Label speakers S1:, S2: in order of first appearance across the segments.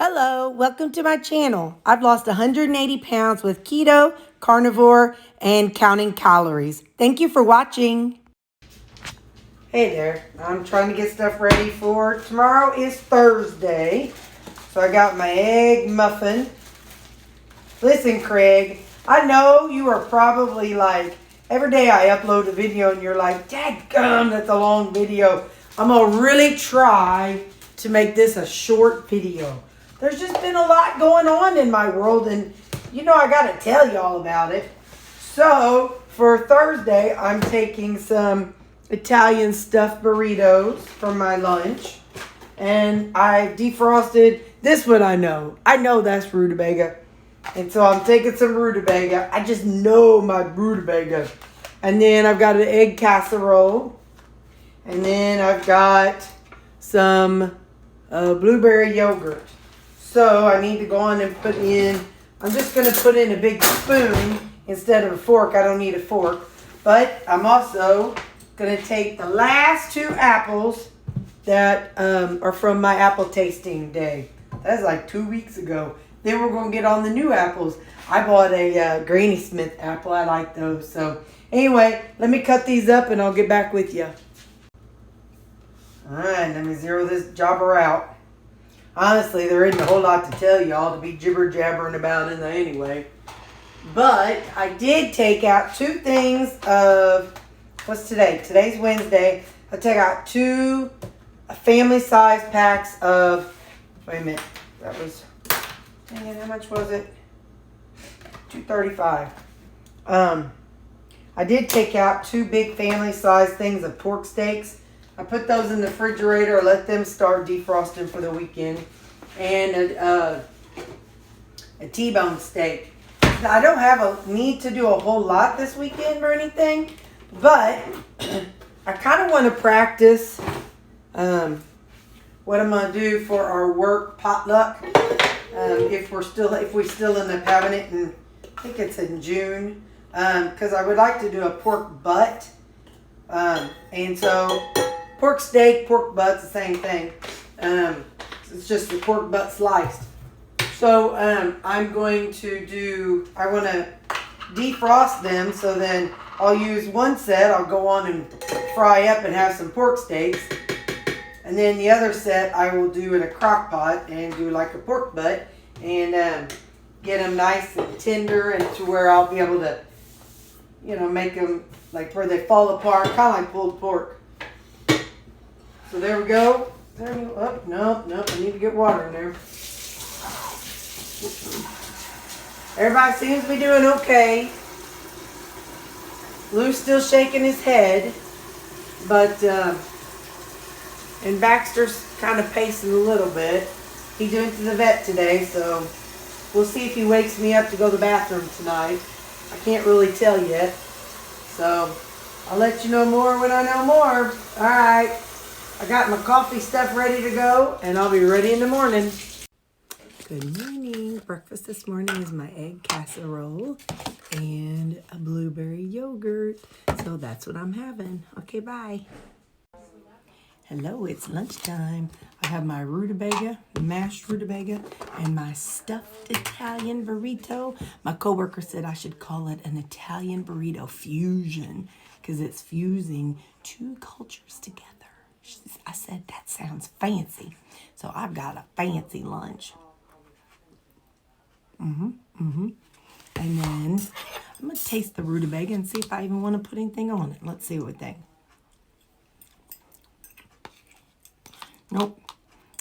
S1: Hello, welcome to my channel. I've lost 180 pounds with keto, carnivore, and counting calories. Thank you for watching. Hey there, I'm trying to get stuff ready for tomorrow is Thursday. So I got my egg muffin. Listen, Craig, I know you are probably like, every day I upload a video and you're like, dadgum, that's a long video. I'm gonna really try to make this a short video. There's just been a lot going on in my world, and I gotta tell you all about it. So for Thursday, I'm taking some Italian stuffed burritos for my lunch, and I defrosted this one. I know that's rutabaga, and so I'm taking some rutabaga. I just know my rutabaga. And then I've got an egg casserole, and then I've got some blueberry yogurt. So I need to go on and put in, I'm just going to put in a big spoon instead of a fork. I don't need a fork. But I'm also going to take the last 2 apples that are from my apple tasting day. That's like 2 weeks ago. Then we're going to get on the new apples. I bought a Granny Smith apple. I like those. So anyway, let me cut these up and I'll get back with you. All right, let me zero this jobber out. Honestly, there isn't a whole lot to tell y'all to be jibber-jabbering about in there anyway. But I did take out 2 things of, what's today? Today's Wednesday. I took out 2 family-sized packs of, wait a minute, that was, dang it, how much was it? $2.35. I did take out 2 big family-sized things of pork steaks. I put those in the refrigerator, let them start defrosting for the weekend. And a T-bone steak. Now, I don't have a need to do a whole lot this weekend or anything, but I kind of want to practice what I'm going to do for our work potluck. If we still end up having it, and I think it's in June, because I would like to do a pork butt. And so pork steak, pork butt's the same thing. It's just the pork butt sliced. So I'm going to I want to defrost them, so then I'll use one set. I'll go on and fry up and have some pork steaks. And then the other set I will do in a crock pot and do like a pork butt and get them nice and tender and to where I'll be able to, make them like where they fall apart, kind of like pulled pork. So there we go. Oh, no, I need to get water in there. Everybody seems to be doing okay. Lou's still shaking his head, but and Baxter's kind of pacing a little bit. He went to the vet today, so we'll see if he wakes me up to go to the bathroom tonight. I can't really tell yet, so I'll let you know more when I know more. All right. I got my coffee stuff ready to go, and I'll be ready in the morning. Good morning. Breakfast this morning is my egg casserole and a blueberry yogurt. So that's what I'm having. Okay, bye. Hello, it's lunchtime. I have my rutabaga, mashed rutabaga, and my stuffed Italian burrito. My coworker said I should call it an Italian burrito fusion because it's fusing 2 cultures together. I said, that sounds fancy. So I've got a fancy lunch. And then I'm going to taste the rutabaga and see if I even want to put anything on it. Let's see what we think. Nope.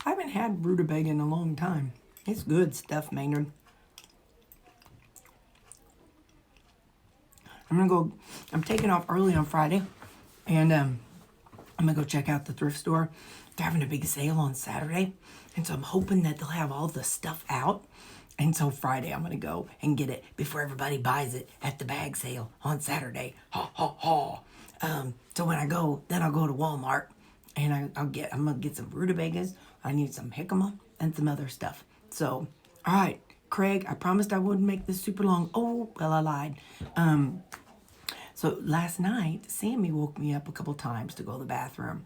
S1: I haven't had rutabaga in a long time. It's good stuff, Maynard. I'm taking off early on Friday. And, I'm going to go check out the thrift store. They're having a big sale on Saturday. And so I'm hoping that they'll have all the stuff out. And so Friday I'm going to go and get it before everybody buys it at the bag sale on Saturday. Ha, ha, ha. So when I go, then I'll go to Walmart. And I'm going to get some rutabagas. I need some jicama and some other stuff. So, all right. Craig, I promised I wouldn't make this super long. Oh, well, I lied. So last night, Sammy woke me up a couple times to go to the bathroom.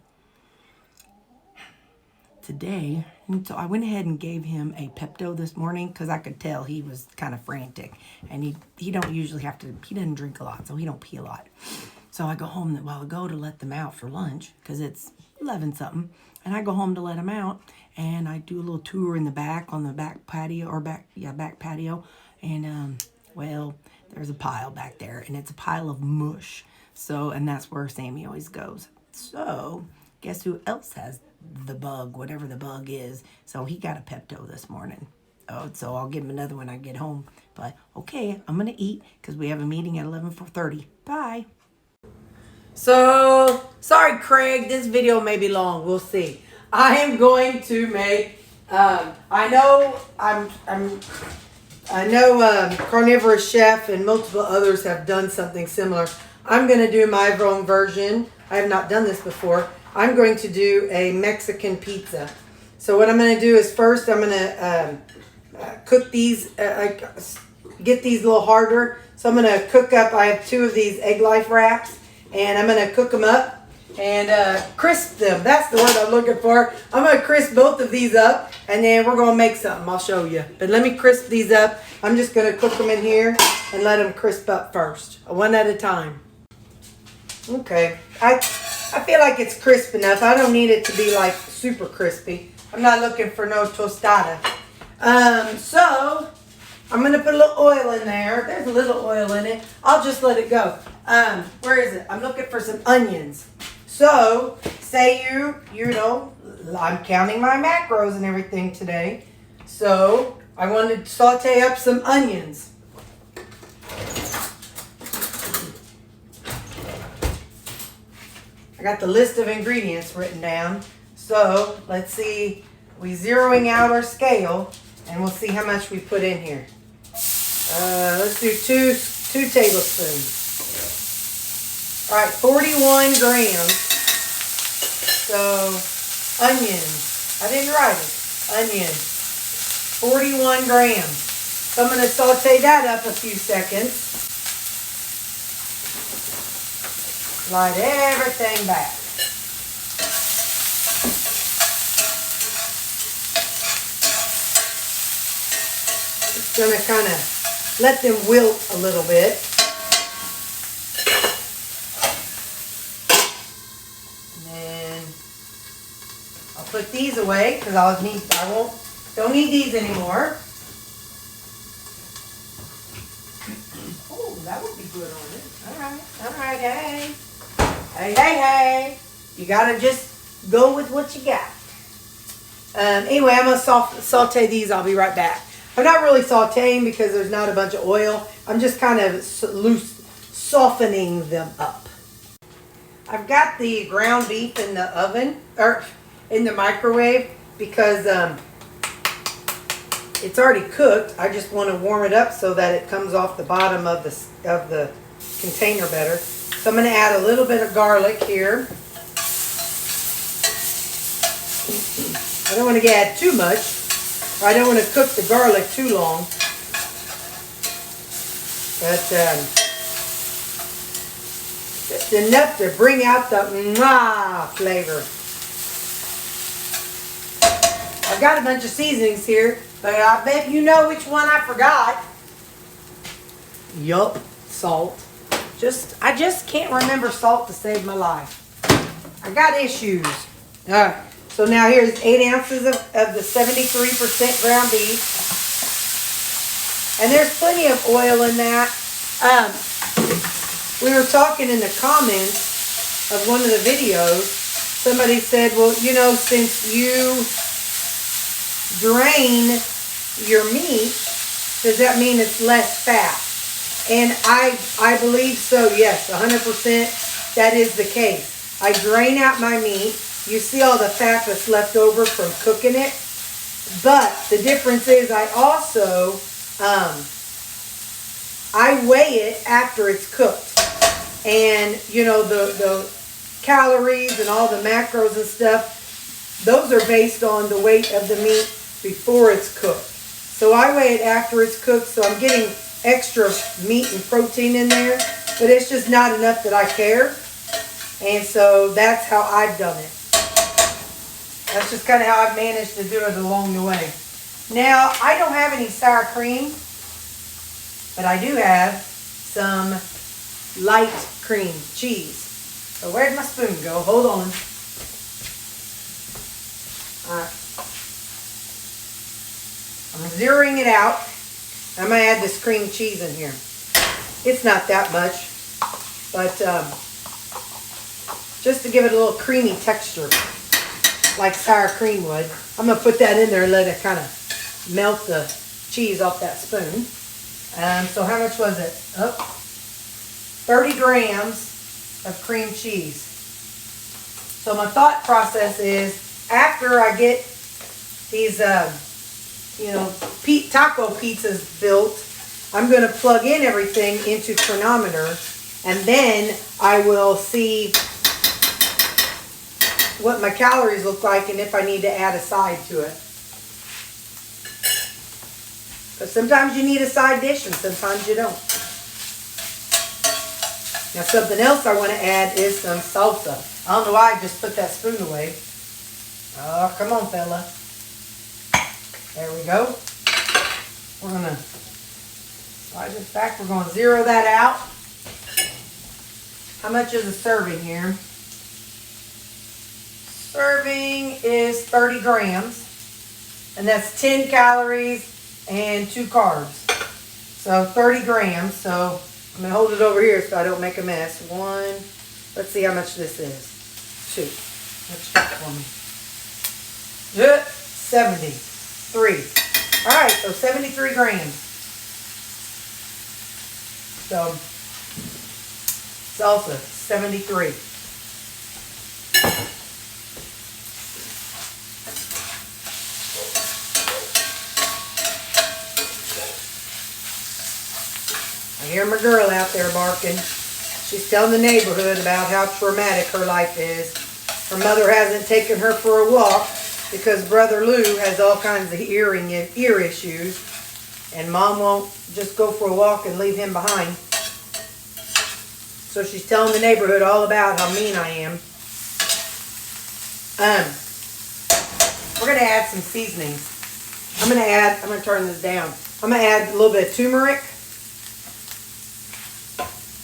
S1: today, and so I went ahead and gave him a Pepto this morning because I could tell he was kind of frantic, and he don't usually have to, he doesn't drink a lot, so he don't pee a lot. So I go home a while ago to let them out for lunch because it's 11 something, and I go home to let them out, and I do a little tour in the back on the back patio, back patio, and well, there's a pile back there, and it's a pile of mush. So, and that's where Sammy always goes. So, guess who else has the bug, whatever the bug is? So he got a Pepto this morning. Oh, so I'll give him another when I get home. But okay, I'm gonna eat because we have a meeting at 11:30. Bye. So sorry, Craig. This video may be long. We'll see. I am going to make. I know Carnivorous Chef and multiple others have done something similar. I'm going to do my own version. I have not done this before. I'm going to do a Mexican pizza. So what I'm going to do is first I'm going to cook these, get these a little harder. So I'm going to cook up, I have 2 of these Egg Life wraps, and I'm going to cook them up and crisp them. That's the word I'm looking for. I'm going to crisp both of these up, and then we're going to make something. I'll show you. But let me crisp these up. I'm just going to cook them in here and let them crisp up first, one at a time. Okay. I feel like it's crisp enough. I don't need it to be like super crispy. I'm not looking for no tostada. So I'm going to put a little oil in there. There's a little oil in it. I'll just let it go. Where is it? I'm looking for some onions. So, say you know, I'm counting my macros and everything today. So, I wanted to saute up some onions. I got the list of ingredients written down. So, let's see. We're zeroing out our scale, and we'll see how much we put in here. Let's do two tablespoons. All right, 41 grams. So, onions. I didn't write it. Onions. 41 grams. So I'm going to saute that up a few seconds. Slide everything back. Just going to kind of let them wilt a little bit. Put these away because don't need these anymore. Oh, that would be good on it. All right, hey. You gotta just go with what you got. Anyway, I'm gonna saute these. I'll be right back. I'm not really sauteing because there's not a bunch of oil. I'm just kind of softening them up. I've got the ground beef in the oven, or in the microwave, because it's already cooked. I just want to warm it up so that it comes off the bottom of the container better. So I'm going to add a little bit of garlic here. I don't want to add too much. I don't want to cook the garlic too long. But just enough to bring out the flavor. I've got a bunch of seasonings here, but I bet you know which one I forgot. Yup, salt. I just can't remember salt to save my life. I got issues. All right, so now here's 8 ounces of the 73% ground beef. And there's plenty of oil in that. We were talking in the comments of one of the videos. Somebody said, well, you know, since you drain your meat, does that mean it's less fat? And I believe so, yes, 100% that is the case. I drain out my meat. You see all the fat that's left over from cooking it. But the difference is I also, I weigh it after it's cooked. And, you know, the calories and all the macros and stuff, those are based on the weight of the meat before it's cooked. So I weigh it after it's cooked, so I'm getting extra meat and protein in there, but it's just not enough that I care. And so that's how I've done it. That's just kind of how I've managed to do it along the way. Now, I don't have any sour cream, but I do have some light cream cheese. So where'd my spoon go? Hold on. All right. I'm zeroing it out. I'm going to add this cream cheese in here. It's not that much, but just to give it a little creamy texture, like sour cream would. I'm going to put that in there and let it kind of melt the cheese off that spoon. So how much was it? Oh, 30 grams of cream cheese. So my thought process is, after I get these, taco pizzas built, I'm going to plug in everything into Chronometer, and then I will see what my calories look like and if I need to add a side to it. Because sometimes you need a side dish and sometimes you don't. Now something else I want to add is some salsa. I don't know why I just put that spoon away. Oh, come on, fella. There we go. We're going to slide this back. We're going to zero that out. How much is a serving here? Serving is 30 grams. And that's 10 calories and 2 carbs. So 30 grams. So I'm going to hold it over here so I don't make a mess. 1, let's see how much this is. 2. Let's check for me. 73. All right, so 73 grams. So salsa, 73. I hear my girl out there barking. She's telling the neighborhood about how traumatic her life is. Her mother hasn't taken her for a walk because Brother Lou has all kinds of ear issues, and Mom won't just go for a walk and leave him behind. So she's telling the neighborhood all about how mean I am. We're going to add some seasonings. I'm going to turn this down. I'm going to add a little bit of turmeric.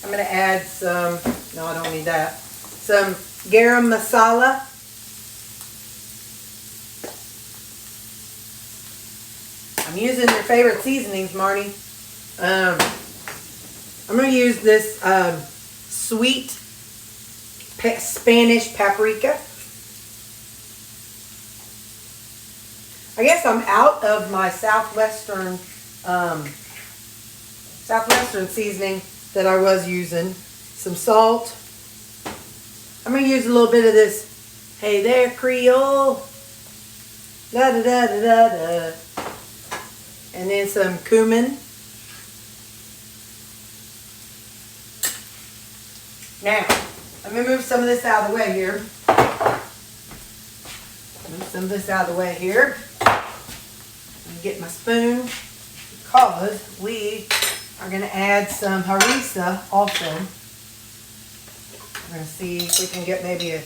S1: I'm going to add some, no, I don't need that, some garam masala. I'm using your favorite seasonings, Marnie. I'm going to use this sweet Spanish paprika. I guess I'm out of my southwestern seasoning that I was using. Some salt. I'm going to use a little bit of this, hey there, Creole. Da da da da da da. And then some cumin. Now, let me move some of this out of the way here. Move some of this out of the way here. Let me get my spoon, because we are going to add some harissa also. We're going to see if we can get maybe a...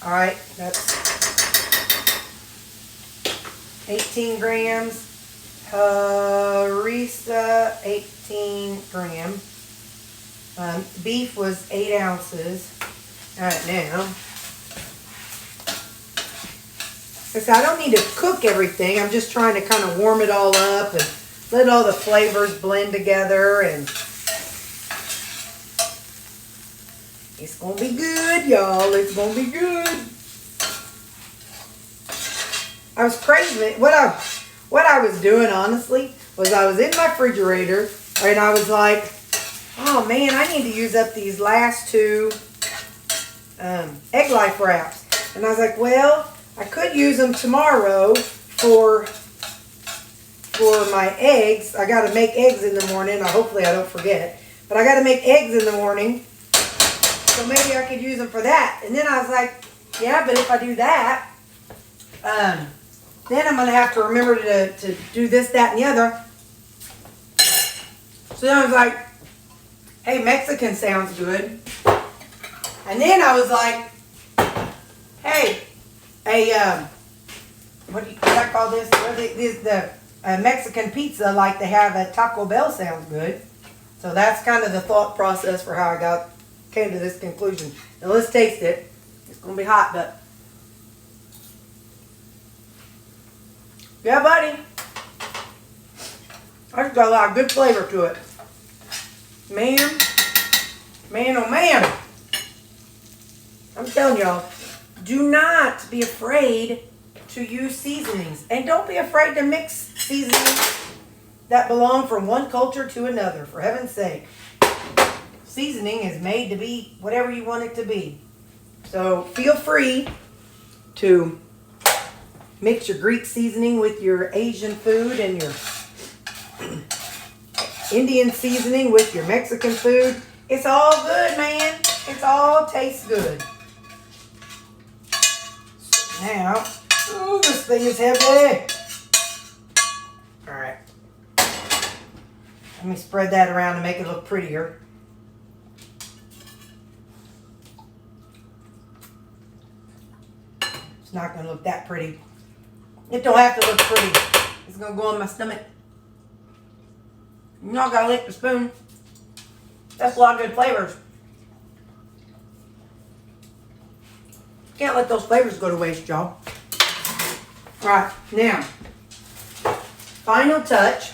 S1: Alright, that's 18 grams. Harissa, 18 grams. Beef was 8 ounces. Alright, now. So I don't need to cook everything. I'm just trying to kind of warm it all up and let all the flavors blend together, and it's going to be good, y'all. It's going to be good. I was craving, what I was doing, honestly, was I was in my refrigerator, and I was like, oh man, I need to use up these last 2 Egg Life wraps. And I was like, well, I could use them tomorrow for my eggs. I got to make eggs in the morning. Hopefully I don't forget. But I got to make eggs in the morning. So maybe I could use them for that. And then I was like, yeah, but if I do that, then I'm going to have to remember to do this, that, and the other. So then I was like, hey, Mexican sounds good. And then I was like, Hey, what do I call this? The Mexican pizza like they have at Taco Bell sounds good. So that's kind of the thought process for how I came to this conclusion. Now let's taste it. It's gonna be hot, but yeah, buddy. It's got a lot of good flavor to it. Man, oh man. I'm telling y'all, do not be afraid to use seasonings. And don't be afraid to mix seasonings that belong from one culture to another, for heaven's sake. Seasoning is made to be whatever you want it to be. So feel free to mix your Greek seasoning with your Asian food and your Indian seasoning with your Mexican food. It's all good, man. It's all tastes good. So now, ooh, this thing is heavy. All right. Let me spread that around to make it look prettier. It's not going to look that pretty. It don't have to look pretty. It's going to go on my stomach. You're not going to lick the spoon. That's a lot of good flavors. Can't let those flavors go to waste, y'all. All right, now, final touch.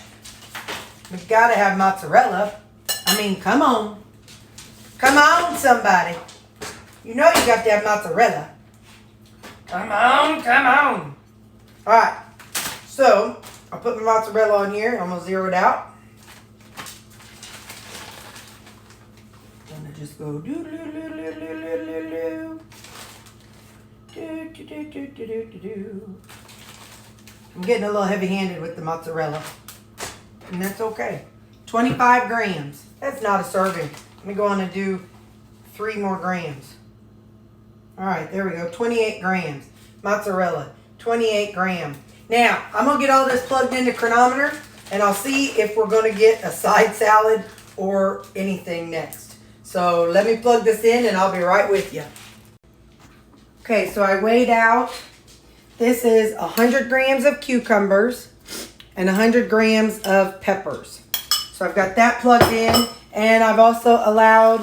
S1: We've got to have mozzarella. I mean, come on. Come on, somebody. You know you got to have mozzarella. Come on, come on. All right, so I'll put my mozzarella on here. I'm going to zero it out. I'm going to just go do-do-do-do-do-do-do-do. Do-do-do-do-do-do-do. I'm getting a little heavy-handed with the mozzarella. And that's okay. 25 grams. That's not a serving. Let me go on and do 3 more grams. All right, there we go. 28 grams. Mozzarella. 28 grams. Now, I'm going to get all this plugged into chronometer, and I'll see if we're going to get a side salad or anything next. So let me plug this in, and I'll be right with you. Okay, so I weighed out. This is 100 grams of cucumbers and 100 grams of peppers. So I've got that plugged in, and I've also I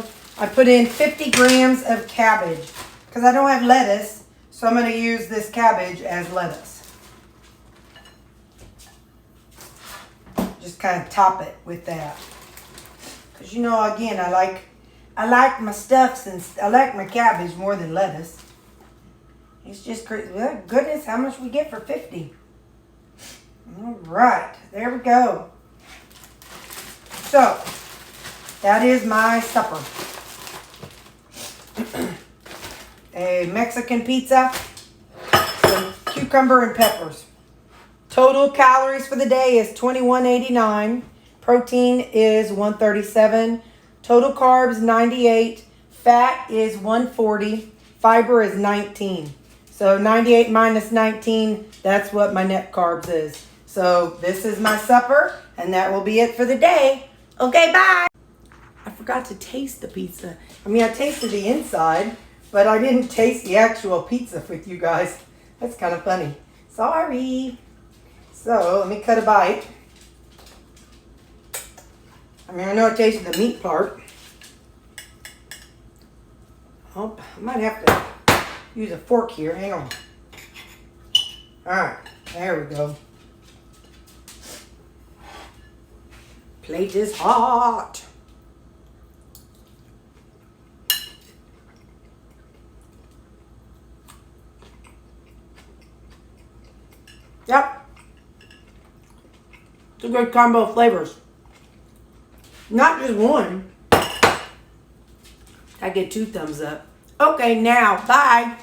S1: put in 50 grams of cabbage because I don't have lettuce, so I'm going to use this cabbage as lettuce. Just kind of top it with that. Because you know, again, I like my stuffs and I like my cabbage more than lettuce. It's just crazy. Goodness, how much we get for 50. All right, there we go. So, that is my supper. A Mexican pizza, some cucumber and peppers. Total calories for the day is 2189. Protein is 137. Total carbs 98. Fat is 140. Fiber is 19. So 98 minus 19, that's what my net carbs is. So this is my supper, and that will be it for the day. Okay, bye. I forgot to taste the pizza. I mean, I tasted the inside, but I didn't taste the actual pizza with you guys. That's kind of funny. Sorry. So let me cut a bite. I mean, I know I tasted the meat part. Oh, I might have to use a fork here. Hang on. All right, there we go. Plate is hot. Yep. It's a good combo of flavors. Not just one. I get 2 thumbs up. Okay, now, bye.